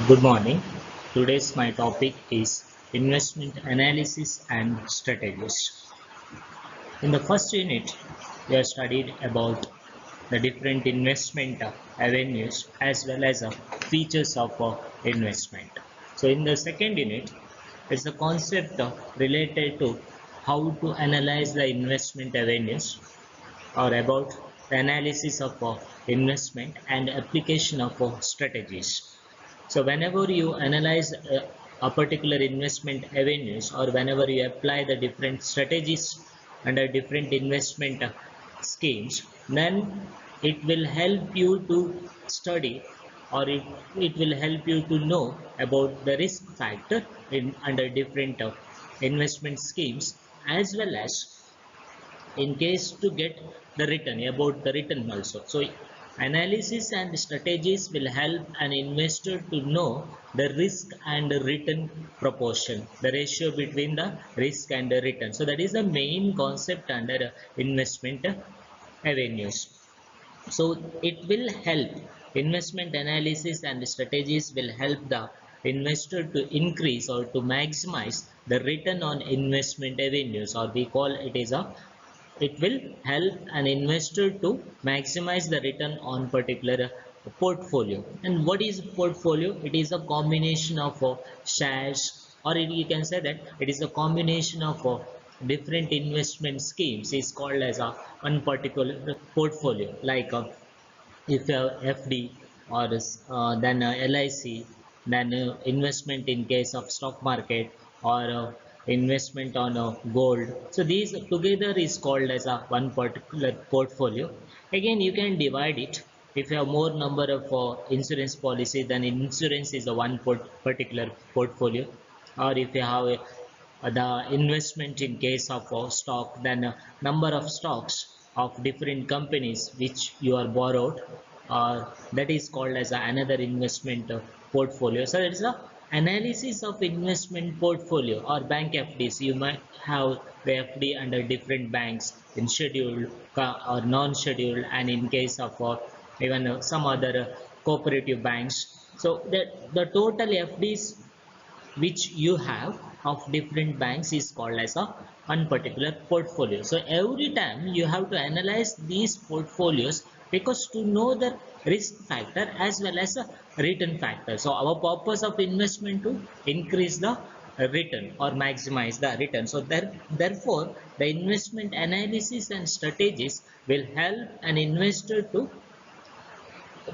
Good morning. Today's my topic is investment analysis and strategies. In the first unit, we have studied about the different investment avenues as well as features of investment. So in the second unit, it's the concept related to how to analyze the investment avenues or about the analysis of investment and application of strategies. So whenever you analyze a particular investment avenues or whenever you apply the different strategies under different investment schemes, then it will help you to study or it will help you to know about the risk factor in under different investment schemes as well as in case to get the return about the return also. So analysis and strategies will help an investor to know the risk and the return proportion, the ratio between the risk and the return. So that is the main concept under investment avenues. So it will help investment analysis and strategies will help the investor to increase or to maximize the return on investment avenues, or we call it is a, it will help an investor to maximize the return on particular portfolio. And what is portfolio? It is a combination of shares, or you can say that it is a combination of different investment schemes is called as a one particular portfolio, like if you have FD or then LIC, then investment in case of stock market or investment on gold. So these together is called as a one particular portfolio. Again, you can divide it. If you have more number of insurance policy, then insurance is a one particular portfolio. Or if you have the investment in case of stock, then number of stocks of different companies which you are borrowed, that is called as another investment portfolio. So it's a analysis of investment portfolio or bank FDs. You might have the FD under different banks in scheduled or non-scheduled, and in case of even some other cooperative banks. So the total FDs which you have of different banks is called as a one particular portfolio. So every time you have to analyze these portfolios because to know the risk factor as well as a return factor. So our purpose of investment to increase the return or maximize the return. So therefore the investment analysis and strategies will help an investor to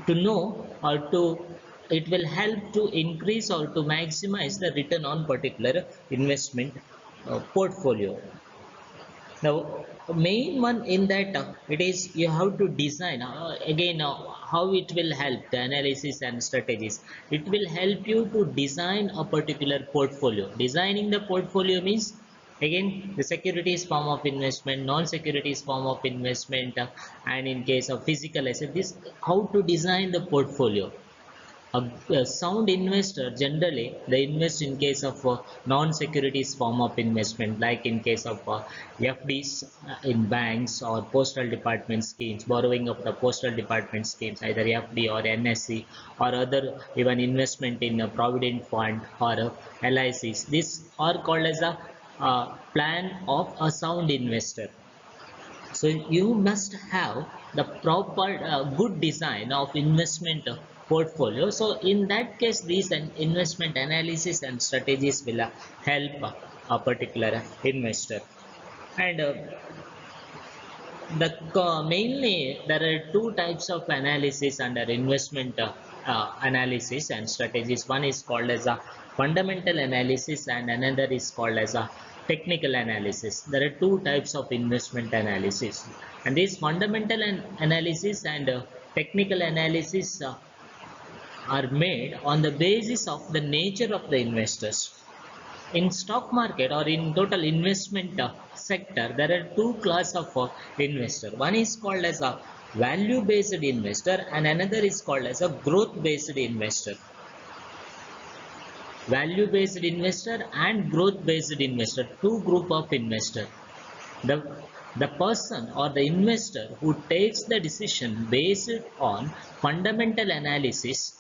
know or to, it will help to increase or to maximize the return on particular investment portfolio. Now main one in that it is you have to design again how it will help the analysis and strategies. It will help you to design a particular portfolio. Designing the portfolio means again the securities form of investment, non-securities form of investment, and in case of physical asset, this how to design the portfolio. A sound investor generally they invest in case of non-securities form of investment, like in case of FDs in banks or postal department schemes, borrowing of the postal department schemes, either FD or NSC, or other even investment in a provident fund or LICs. These are called as a plan of a sound investor. So you must have the proper good design of investment portfolio. So in that case, these investment analysis and strategies will help a particular investor. And mainly there are two types of analysis under investment analysis and strategies. One is called as a fundamental analysis and another is called as a technical analysis. There are two types of investment analysis, and this fundamental analysis and technical analysis are made on the basis of the nature of the investors. In stock market or in total investment sector, there are two class of investor. One is called as a value based investor and another is called as a growth based investor. Value based investor and growth based investor, two group of investor. The person or the investor who takes the decision based on fundamental analysis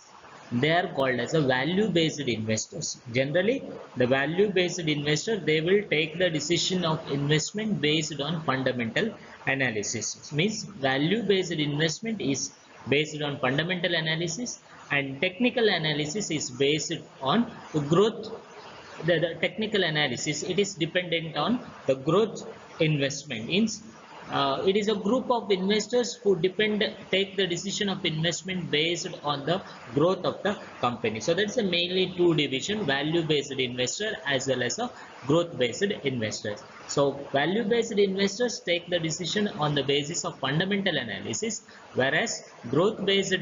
they are called as a value based investors. Generally, the value based investor, they will take the decision of investment based on fundamental analysis. Means value based investment is based on fundamental analysis, and technical analysis is based on growth. The technical analysis, it is dependent on the growth investment. Means it is a group of investors who take the decision of investment based on the growth of the company. So that's a mainly two division: value based investor as well as a growth based investors. So value based investors take the decision on the basis of fundamental analysis, whereas growth based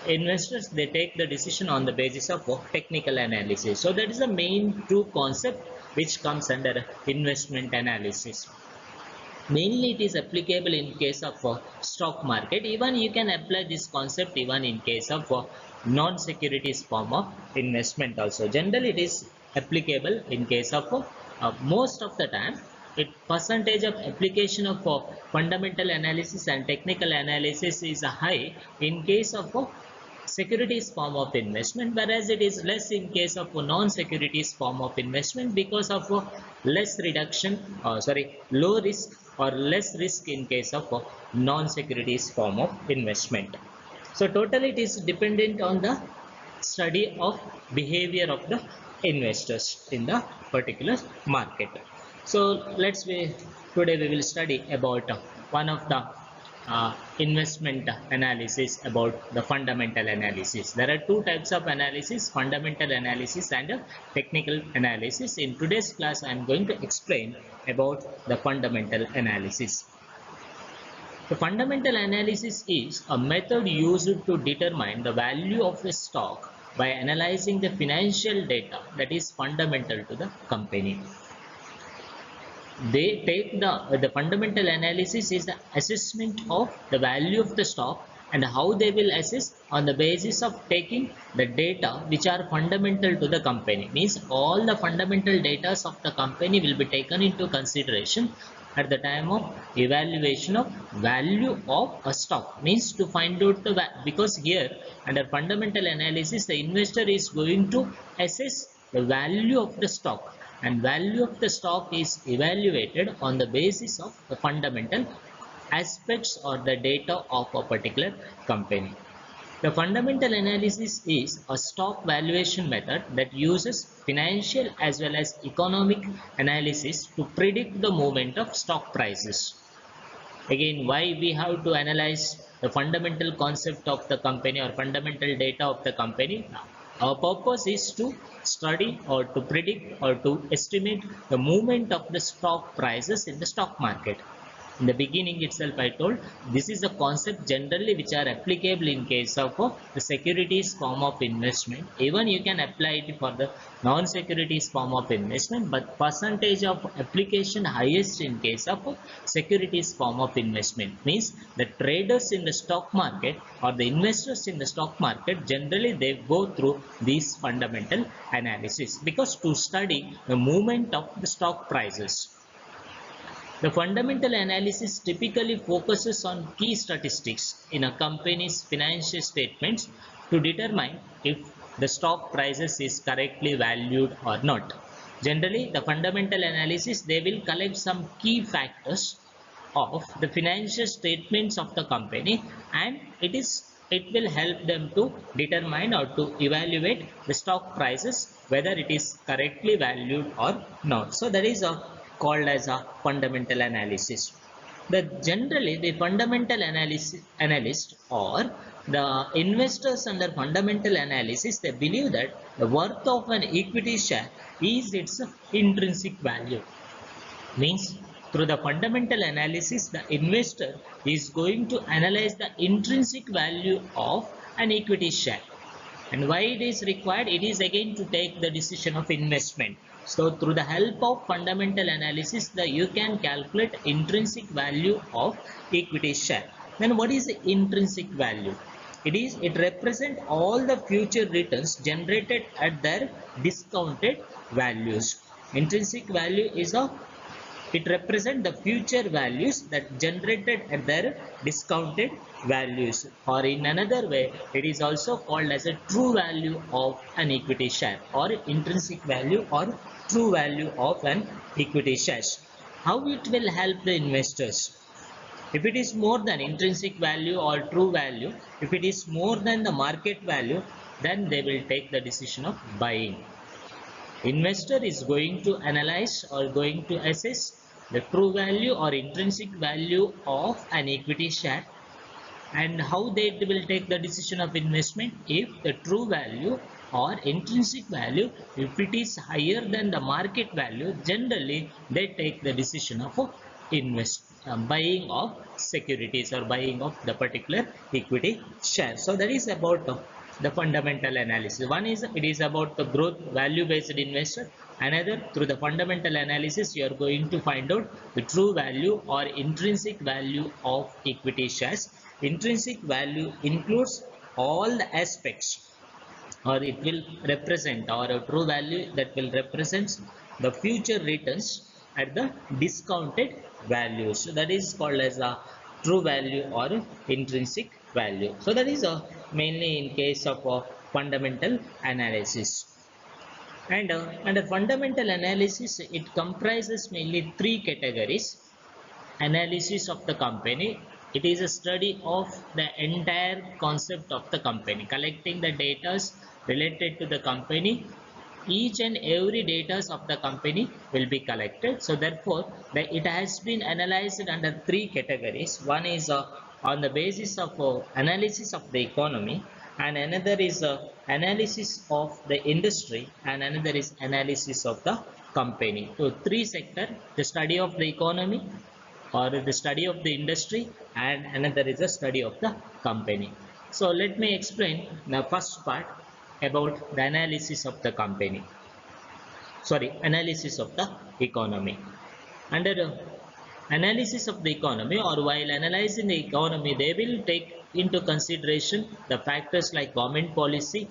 investors, they take the decision on the basis of technical analysis. So that is the main two concept which comes under investment analysis. Mainly it is applicable in case of stock market. Even you can apply this concept even in case of non-securities form of investment also. Generally it is applicable in case of most of the time it percentage of application of fundamental analysis and technical analysis is high in case of securities form of investment, whereas it is less in case of non-securities form of investment because of less reduction, low risk or less risk in case of non-securities form of investment. So totally it is dependent on the study of behavior of the investors in the particular market. So today we will study about one of the investment analysis, about the fundamental analysis. There are two types of analysis: fundamental analysis and technical analysis. In today's class I am going to explain about the fundamental analysis. The fundamental analysis is a method used to determine the value of a stock by analyzing the financial data that is fundamental to the company. They take the fundamental analysis is the assessment of the value of the stock, and how they will assess on the basis of taking the data which are fundamental to the company. Means all the fundamental data of the company will be taken into consideration at the time of evaluation of value of a stock. Means to find out the because here under fundamental analysis the investor is going to assess the value of the stock, and value of the stock is evaluated on the basis of the fundamental aspects or the data of a particular company. The fundamental analysis is a stock valuation method that uses financial as well as economic analysis to predict the movement of stock prices. Again, why we have to analyze the fundamental concept of the company or fundamental data of the company? Our purpose is to study or to predict or to estimate the movement of the stock prices in the stock market. In the beginning itself I told this is a concept generally which are applicable in case of the securities form of investment. Even you can apply it for the non-securities form of investment, but percentage of application highest in case of securities form of investment. Means the traders in the stock market or the investors in the stock market, generally they go through these fundamental analysis because to study the movement of the stock prices. The fundamental analysis typically focuses on key statistics in a company's financial statements to determine if the stock prices is correctly valued or not. Generally, the fundamental analysis, they will collect some key factors of the financial statements of the company, and it will help them to determine or to evaluate the stock prices whether it is correctly valued or not. So that is called as a fundamental analysis. Generally the fundamental analyst or the investors under fundamental analysis, they believe that the worth of an equity share is its intrinsic value. Means through the fundamental analysis the investor is going to analyze the intrinsic value of an equity share. And why it is required? It is again to take the decision of investment. So through the help of fundamental analysis, you can calculate intrinsic value of equity share. Then what is the intrinsic value? It represents all the future returns generated at their discounted values. Intrinsic value is a It represents the future values that generated at their discounted values, or in another way it is also called as a true value of an equity share, or intrinsic value or true value of an equity share. How it will help the investors? If it is more than intrinsic value or true value, if it is more than the market value, then they will take the decision of buying. Investor is going to analyze or going to assess the true value or intrinsic value of an equity share, and how they will take the decision of investment. If the true value or intrinsic value, if it is higher than the market value, generally they take the decision of buying of securities or buying of the particular equity share. So that is about the fundamental analysis. One is it is about the growth value based investor. Another, through the fundamental analysis, you are going to find out the true value or intrinsic value of equity shares. Intrinsic value includes all the aspects, or it will represent, or a true value that will represent the future returns at the discounted value. So that is called as a true value or intrinsic value. So that is mainly in case of fundamental analysis. And under fundamental analysis, it comprises mainly three categories. Analysis of the company. It is a study of the entire concept of the company, collecting the data related to the company. Each and every data of the company will be collected. So therefore, it has been analyzed under three categories. One is on the basis of analysis of the economy, and another is analysis of the industry, and another is analysis of the company. So three sector: the study of the economy, or the study of the industry, and another is a study of the company. So let me explain the first part about the analysis of the company, analysis of the economy. Under analysis of the economy, or while analyzing the economy, they will take into consideration the factors like government policy,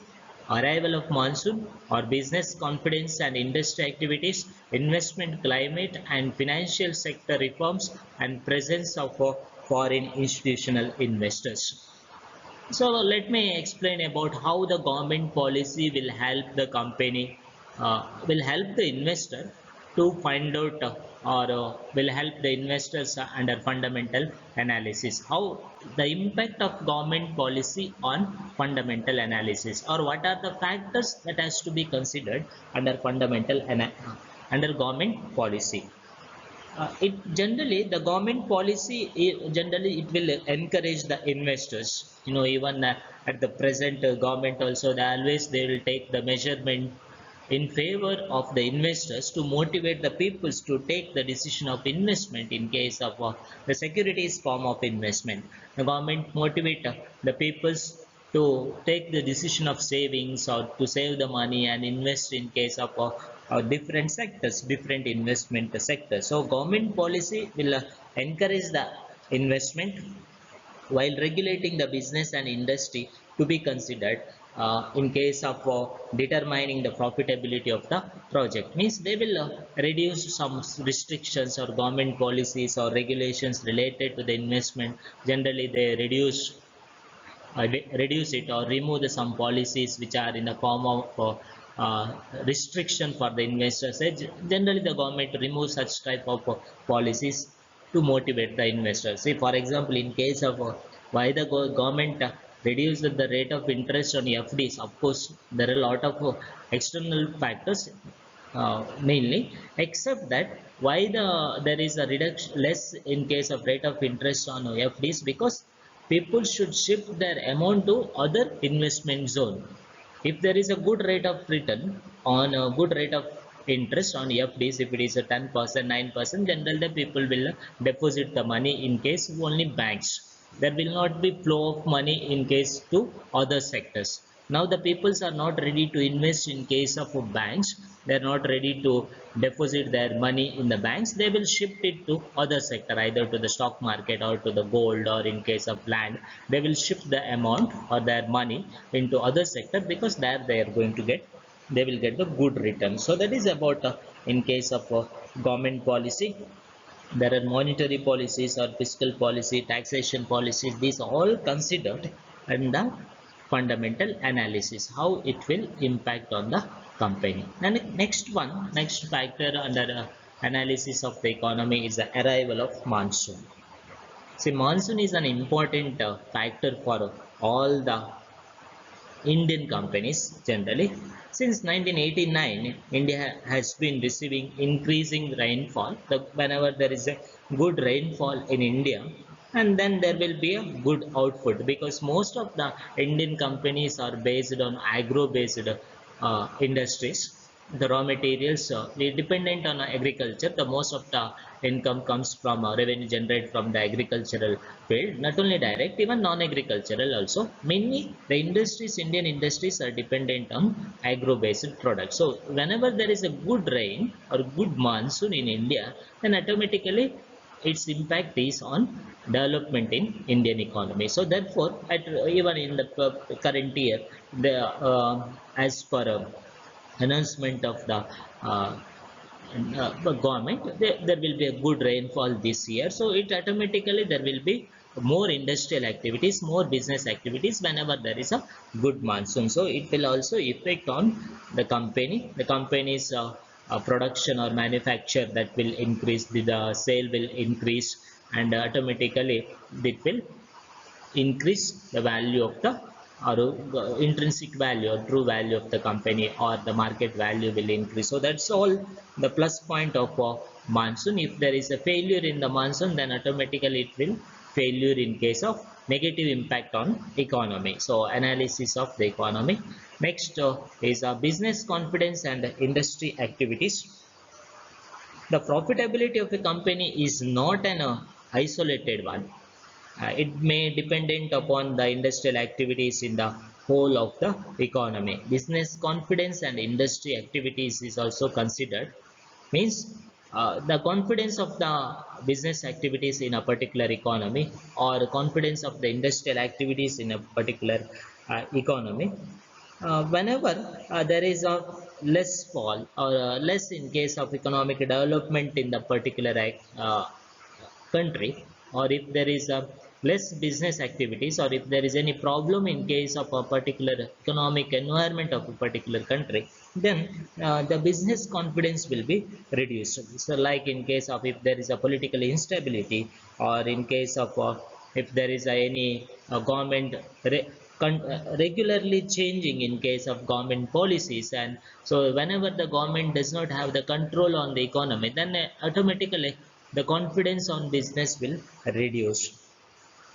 arrival of monsoon, or business confidence and industry activities, investment climate and financial sector reforms, and presence of foreign institutional investors. So let me explain about how the government policy will help the company, will help the investor to find out, or will help the investors under fundamental analysis. How the impact of government policy on fundamental analysis, or what are the factors that has to be considered under under government policy. It generally, the government policy, generally it will encourage the investors, even at the present government also, they will take the measurement in favor of the investors to motivate the peoples to take the decision of investment. In case of the securities form of investment, the government motivate the peoples to take the decision of savings, or to save the money and invest in case of different sectors, different investment sectors. So government policy will encourage the investment, while regulating the business and industry to be considered in case of determining the profitability of the project. Means they will reduce some restrictions or government policies or regulations related to the investment. Generally they reduce it or remove some policies which are in the form of restriction for the investors. Generally the government removes such type of policies to motivate the investors. See, for example, in case of why the government reduced the rate of interest on FDs, of course there are a lot of external factors, mainly, except that why there is a reduction less in case of rate of interest on FDs, because people should shift their amount to other investment zone. If there is a good rate of return on a good rate of interest on FDs, if it is a 10%, 9%, generally the people will deposit the money in case only banks. There will not be flow of money in case to other sectors. Now the peoples are not ready to invest in case of banks. They are not ready to deposit their money in the banks. They will shift it to other sector, either to the stock market or to the gold, or in case of land, they will shift the amount or their money into other sector, because there they are going to get, they will get the good return. So that is about in case of government policy. There are monetary policies or fiscal policy, taxation policies. These are all considered in the fundamental analysis, how it will impact on the company. And next factor under analysis of the economy is the arrival of monsoon. See, monsoon is an important factor for all the Indian companies generally. Since 1989, India has been receiving increasing rainfall. Whenever there is a good rainfall in India, and then there will be a good output, because most of the Indian companies are based on agro-based industries. The raw materials dependent on agriculture. The most of the income comes from revenue generated from the agricultural field, not only direct, even non-agricultural also. Mainly the industries, Indian industries, are dependent on agro-based products. So whenever there is a good rain or good monsoon in India, then automatically its impact is on development in Indian economy. So therefore, even in the current year, the as per announcement of the government, there will be a good rainfall this year. So it automatically there will be more industrial activities, more business activities whenever there is a good monsoon. So it will also affect on the company's production or manufacture, that will increase, the sale will increase, and automatically it will increase the value of the, or intrinsic value or true value of the company, or the market value will increase. So that's all the plus point of monsoon. If there is a failure in the monsoon, then automatically it will failure in case of negative impact on economy. So analysis of the economy. Next is business confidence and industry activities. The profitability of a company is not an isolated one. It may dependent upon the industrial activities in the whole of the economy. Business confidence and industry activities is also considered. Means the confidence of the business activities in a particular economy, or confidence of the industrial activities in a particular economy. Whenever there is a less fall, or less in case of economic development in the particular country, or if there is a less business activities, or if there is any problem in case of a particular economic environment of a particular country, then the business confidence will be reduced. So like in case of, if there is a political instability, or in case of if there is any government regularly changing in case of government policies, and so whenever the government does not have the control on the economy, then automatically the confidence on business will reduce.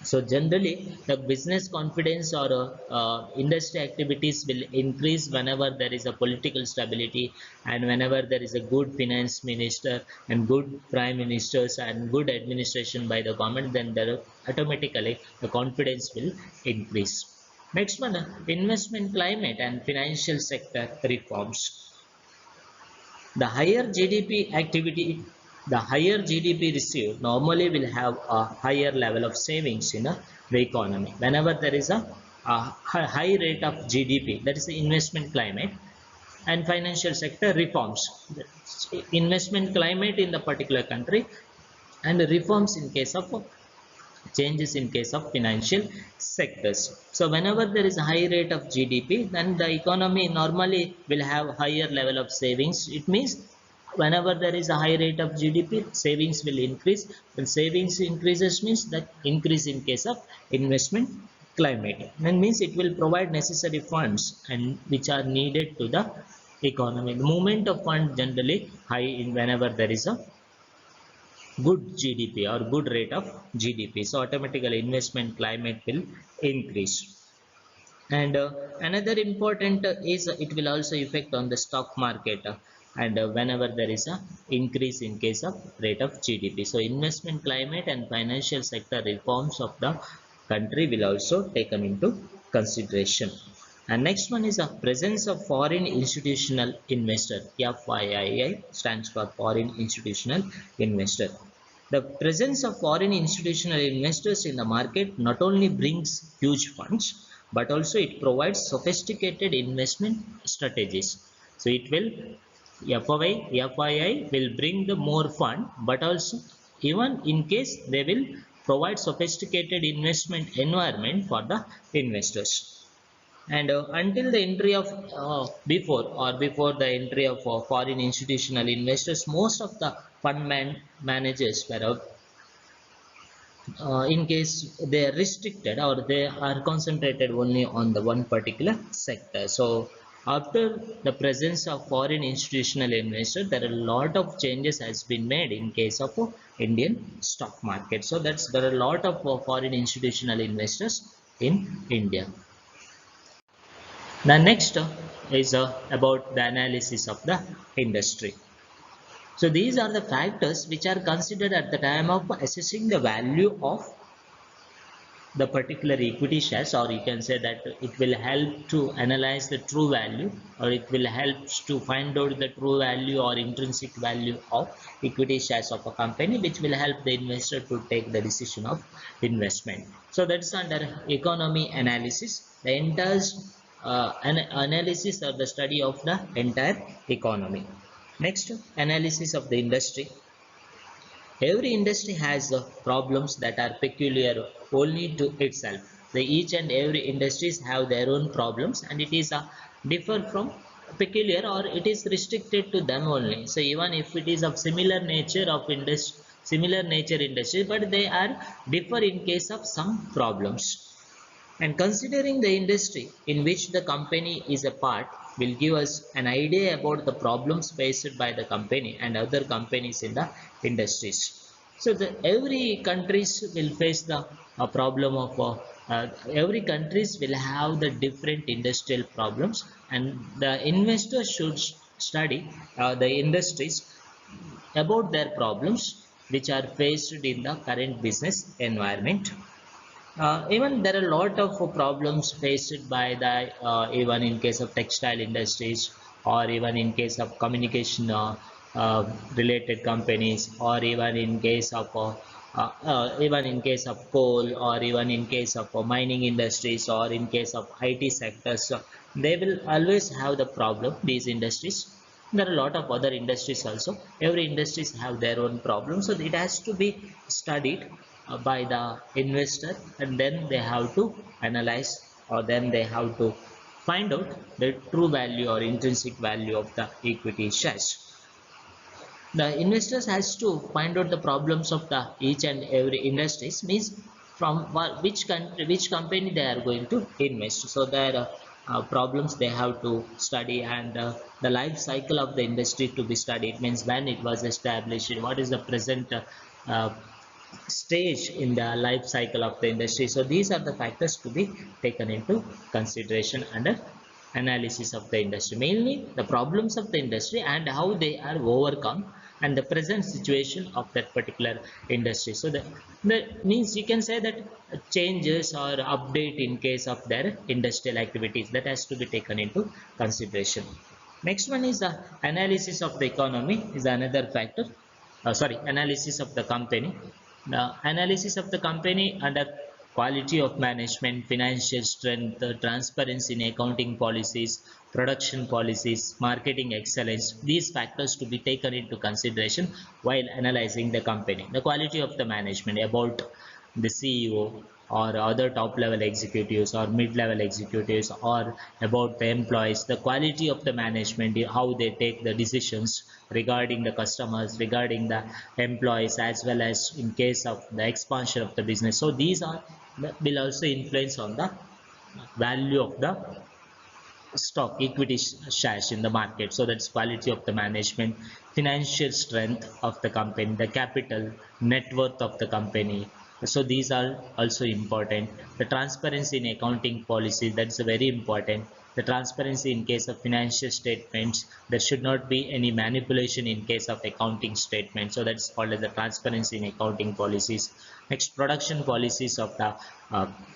So generally the business confidence or industry activities will increase whenever there is a political stability, and whenever there is a good finance minister and good prime ministers and good administration by the government, then there automatically the confidence will increase. Next one, investment climate and financial sector reforms. The higher GDP activity, the higher GDP received normally will have a higher level of savings in the economy. Whenever there is a high rate of GDP, that is the investment climate and financial sector reforms. The investment climate in the particular country, and reforms in case of changes in case of financial sectors. So whenever there is a high rate of GDP, then the economy normally will have higher level of savings. It means whenever there is a high rate of GDP, savings will increase. When savings increases, means that increase in case of investment climate. That means it will provide necessary funds and which are needed to the economy. The movement of fund generally high in whenever there is a good GDP or good rate of GDP. So automatically investment climate will increase. And another important is it will also affect on the stock market, and whenever there is a increase in case of rate of GDP. So investment climate and financial sector reforms of the country will also taken into consideration. And next one is a presence of foreign institutional investor. FII stands for foreign institutional investor. The presence of foreign institutional investors in the market not only brings huge funds, but also it provides sophisticated investment strategies. So it will, FII will bring the more fund, but also even in case they will provide sophisticated investment environment for the investors. And until the entry of before the entry of foreign institutional investors, most of the managers were in case they are restricted or they are concentrated only on the one particular sector. So after the presence of foreign institutional investors, there are a lot of changes has been made in case of Indian stock market. So there are a lot of foreign institutional investors in India. The next is about the analysis of the industry. So these are the factors which are considered at the time of assessing the value of the particular equity shares, or you can say that it will help to analyze the true value, or it will help to find out the true value or intrinsic value of equity shares of a company, which will help the investor to take the decision of investment. So that's under economy analysis, the entire an analysis or the study of the entire economy. Next, analysis of the industry. Every industry has problems that are peculiar only to itself. Each and every industries have their own problems, and it is differ from peculiar, or it is restricted to them only. So even if it is of similar nature industry, but they are differ in case of some problems. And considering the industry in which the company is a part will give us an idea about the problems faced by the company and other companies in the industries. So every countries will face the problem of every countries will have the different industrial problems, and the investor should study the industries about their problems which are faced in the current business environment. Even there are a lot of problems faced by the even in case of textile industries, or even in case of communication related companies, or even in case of coal, or even in case of mining industries, or in case of IT sectors. So they will always have the problem, these industries. There are a lot of other industries also. Every industries have their own problems, so it has to be studied by the investor, and then they have to analyze, or then they have to find out the true value or intrinsic value of the equity shares. The investors has to find out the problems of the each and every industries, means from which country, which company they are going to invest. So there are problems they have to study, and the life cycle of the industry to be studied, means when it was established, what is the present uh, stage in the life cycle of the industry. So these are the factors to be taken into consideration under analysis of the industry, mainly the problems of the industry and how they are overcome, and the present situation of that particular industry. So that means you can say that changes or update in case of their industrial activities, that has to be taken into consideration. Next one is the analysis of the economy is another factor. Analysis of the company. The analysis of the company under quality of management, financial strength, transparency in accounting policies, production policies, marketing excellence, these factors to be taken into consideration while analyzing the company. The quality of the management about the CEO or other top level executives or mid level executives, or about the employees, the quality of the management, how they take the decisions regarding the customers, regarding the employees, as well as in case of the expansion of the business. So these are will also influence on the value of the stock equity shares in the market. So that's quality of the management, financial strength of the company, the capital net worth of the company. So these are also important. The transparency in accounting policy, that's very important. The transparency in case of financial statements, there should not be any manipulation in case of accounting statements. So that's called as the transparency in accounting policies. Next, production policies of the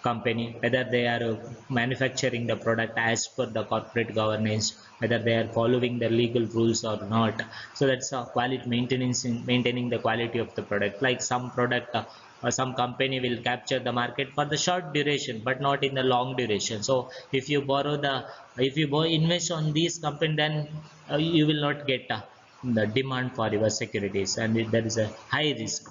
company, whether they are manufacturing the product as per the corporate governance, whether they are following the legal rules or not. So that's quality maintenance in maintaining the quality of the product. Like some product or some company will capture the market for the short duration but not in the long duration. So if you invest on these company, then you will not get the demand for your securities, and there is a high risk.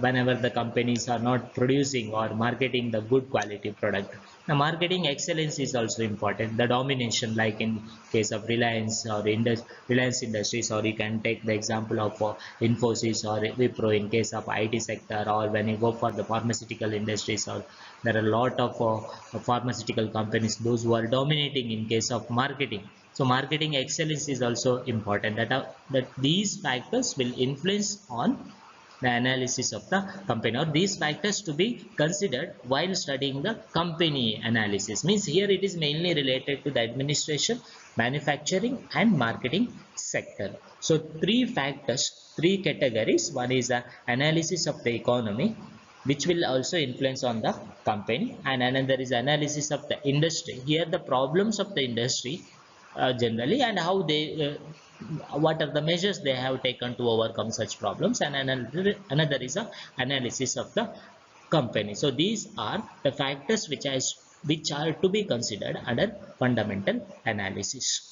whenever the companies are not producing or marketing the good quality product. The marketing excellence is also important. The domination, like in case of Reliance or Reliance Industries, or you can take the example of Infosys or Wipro in case of IT sector, or when you go for the pharmaceutical industries, or there are a lot of pharmaceutical companies, those who are dominating in case of marketing. So marketing excellence is also important. That these factors will influence on the analysis of the company, or these factors to be considered while studying the company analysis. Means here it is mainly related to the administration, manufacturing and marketing sector. So three factors, three categories. One is the analysis of the economy, which will also influence on the company, and another is analysis of the industry. Here the problems of the industry generally, and how they what are the measures they have taken to overcome such problems, and another is a analysis of the company. So these are the factors which are to be considered under fundamental analysis.